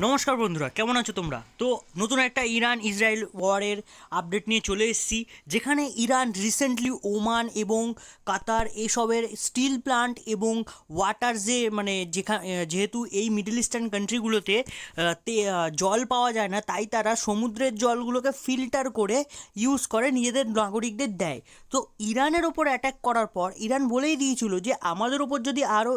নমস্কার বন্ধুরা, কেমন আছো তোমরা? তো নতুন একটা ইরান ইসরায়েল ওয়ারের আপডেট নিয়ে চলে এসেছি, যেখানে ইরান রিসেন্টলি ওমান এবং কাতার এসবের স্টিল প্লান্ট এবং ওয়াটার যেহেতু এই মিডল ইস্টার্ন কান্ট্রিগুলোতে জল পাওয়া যায় না, তাই তারা সমুদ্রের জলগুলোকে ফিল্টার করে ইউজ করে নিজেদের নাগরিকদের দেয়। তো ইরানের ওপর অ্যাটাক করার পর ইরান বলেই দিয়েছিল যে আমাদের ওপর যদি আরও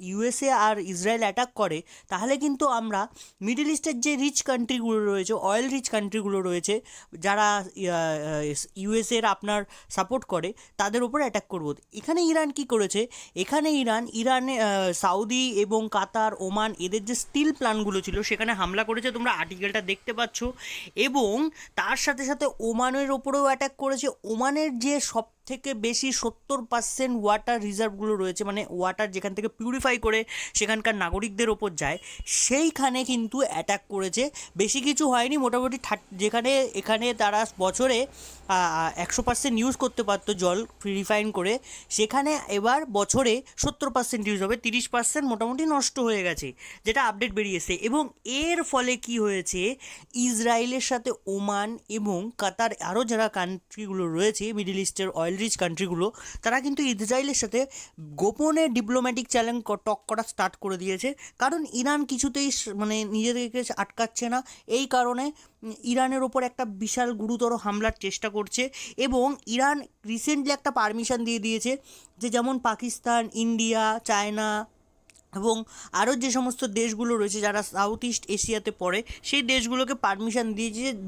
ইউএসএ আর ইসরায়েল অ্যাটাক করে, তাহলে কিন্তু আমরা মিডল ইস্টের যে রিচ কান্ট্রিগুলো রয়েছে, অয়েল রিচ কান্ট্রিগুলো রয়েছে, যারা ইউএসএর আপনার সাপোর্ট করে, তাদের উপর অ্যাটাক করবো। এখানে ইরান কি করেছে? এখানে ইরানে সাউদি এবং কাতার, ওমান, এদের যে স্টিল প্ল্যান্টগুলো ছিল সেখানে হামলা করেছে, তোমরা আর্টিকেলটা দেখতে পাচ্ছ। এবং তার সাথে সাথে ওমানের ওপরেও অ্যাটাক করেছে। ওমানের যে সব থেকে বেশি 70% ওয়াটার রিজার্ভগুলো রয়েছে, মানে ওয়াটার যেখান থেকে পিউরিফাই করে সেখানকার নাগরিকদের ওপর যায়, সেইখানে কিন্তু অ্যাটাক করেছে। বেশি কিছু হয়নি, মোটামুটি এখানে তারা বছরে 100% ইউজ করতে পারতো জল পিউরিফাইন করে, সেখানে এবার বছরে 70% ইউজ হবে, 30% মোটামুটি নষ্ট হয়ে গেছে, যেটা আপডেট বেরিয়েছে। এবং এর ফলে কি হয়েছে, ইসরায়েলের সাথে ওমান এবং কাতার আরও যারা কান্ট্রিগুলো রয়েছে মিডল ইস্টের অয়েল রিচ কান্ট্রিগুলো, তারা কিন্তু ইসরায়েলের সাথে গোপনে ডিপ্লোম্যাটিক চ্যালেঞ্জ টক করা স্টার্ট করে দিয়েছে। কারণ ইরান কিছুতেই মানে নিজেদেরকে আটকাচ্ছে না, এই কারণে ইরানের ওপর একটা বিশাল গুরুতর হামলার চেষ্টা করছে। এবং ইরান রিসেন্টলি একটা পারমিশন দিয়ে দিয়েছে যে যেমন পাকিস্তান, ইন্ডিয়া, চায়না এবং আরও যে সমস্ত দেশগুলো রয়েছে যারা সাউথ ইস্ট এশিয়াতে পড়ে, সেই দেশগুলোকে পারমিশন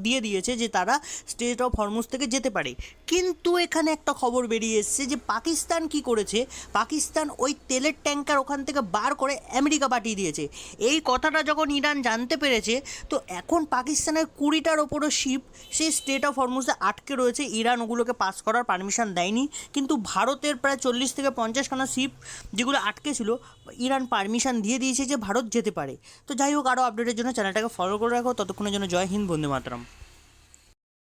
দিয়ে দিয়েছে যে তারা স্ট্রেট অফ হরমুজ থেকে যেতে পারে। কিন্তু এখানে একটা খবর বেরিয়ে এসেছে যে পাকিস্তান কি করেছে, পাকিস্তান ওই তেলের ট্যাঙ্কার ওখান থেকে বার করে আমেরিকা পাঠিয়ে দিয়েছে। এই কথাটা যখন ইরান জানতে পেরেছে, তো এখন পাকিস্তানের 20টার ওপরও শিপ সেই স্ট্রেট অফ হরমুজে আটকে রয়েছে। ইরান ওগুলোকে পাস করার পারমিশন দেয়নি, কিন্তু ভারতের প্রায় 40 থেকে 50খানা শিপ যেগুলো আটকে ছিল, ইরান পারমিশন দিয়ে দিয়েছে যে ভারত যেতে পারে। তো যাই হোক, আরও আপডেটের জন্য চ্যানেলটাকে ফলো করে রাখো। ততক্ষণের জন্য জয় হিন্দ, বন্দে মাতরম।